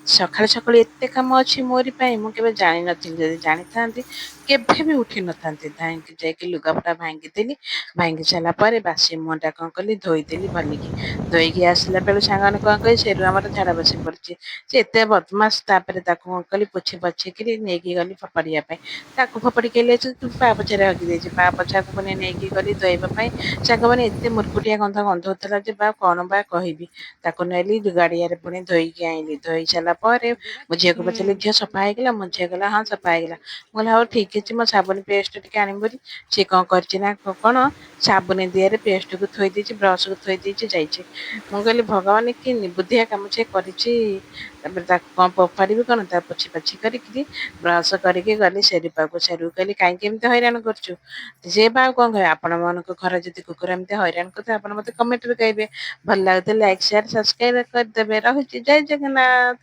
ସକାଳୁ ସକାଳୁ ଏତେ କାମ ଅଛି ମୋରି ପାଇଁ ମୁଁ କେବେ ଜାଣିନଥିଲି। ଯଦି ଜାଣିଥାନ୍ତି କେବେ ବି ଉଠି ନଥାନ୍ତି। ଧାଇଁକି ଯାଇକି ଲୁଗାପଟା ଭାଙ୍ଗିଦେଲି। ଭାଙ୍ଗି ସାରିଲା ପରେ ବାସି ମୁହଁଟା କଣ କଲି ଧୋଇଦେଲି ଭଲିକି। ଧୋଇକି ଆସିଲା ବେଳୁ ସାଙ୍ଗମାନେ କଣ କହିଲେ ସେଠୁ ଆମର ଝାଡା ବସି ପଡିଛି। ସେ ଏତେ ବଦମାସ ତାପରେ ତାକୁ କଣ କଲି ପୋଛି ପଛିକିରି ନେଇକି ଗଲି ଫୋପାଡିବା ପାଇଁ। ତାକୁ ଫୋପାଡିକି ଆଇଲା ବେଳକୁ ପା ପୋଛାରେ ହଗି ଦେଇଛି। ପା ପୋଛାକୁ ପୁଣି ନେଇକି ଗଲି ଧୋଇବା ପାଇଁ। ସାଙ୍ଗମାନେ ଏତେ ମୁରକୁଟିଆ ଗନ୍ଧଉଥିଲା ଯେ ବା କଣ ବା କହିବି। ତାକୁ ନେଲି ଗାଡିଆରେ ପୁଣି ଧୋଇକି ଆଇଲି। ଧୋଇ ସାରିଲା ପରେ ମୋ ଝିଅକୁ ପଚାରିଲି ଝିଅ ସଫା ହେଇଗଲା? ମୋ ଝିଅ କହିଲା ହଁ ସଫା ହେଇଗଲା। ମୁଁ କହିଲି ହଉ ଠିକ ଅଛି ମୋ ସାବୁନ ପେଷ୍ଟ ଟିକେ ଆଣିବୁ ବୋଲି। ସିଏ କଣ କରିଛି ନା କଣ ସାବୁନ ଦିହରେ ପେଷ୍ଟକୁ ଥୋଇ ଦେଇଛି, ବ୍ରସକୁ ଥୋଇ ଦେଇଛି ଯାଇଛି। ମୁଁ କହିଲି ଭଗବାନ କି ନିବୁଦ୍ଧିଆ କାମ ସେ କରିଛି। ତାପରେ ତାକୁ କଣ ଫୋପାଡିବି କଣ ତାକୁ ପୋଛି ପାଛି କରିକିରି ବ୍ରସ କରିକି ଗଲି ସେରି ପାଖକୁ। ସେରୁକୁ କହିଲି କାହିଁକି ଏମିତି ହଇରାଣ କରୁଛୁ? ସେ ବା ଆଉ କଣ କହିବେ। ଆପଣ ମାନଙ୍କ ଘରେ ଯଦି କୁକୁର ଏମିତି ହଇରାଣ କରୁଥିବେ ଆପଣ ମତେ କମେଣ୍ଟରେ କହିବେ। ଭଲ ଲାଗୁଥିଲେ ଲାଇକ୍, ସେୟାର, ସବସ୍କ୍ରାଇବ କରିଦେବେ। ରହୁଛି ଜୟ ଜଗନ୍ନାଥ।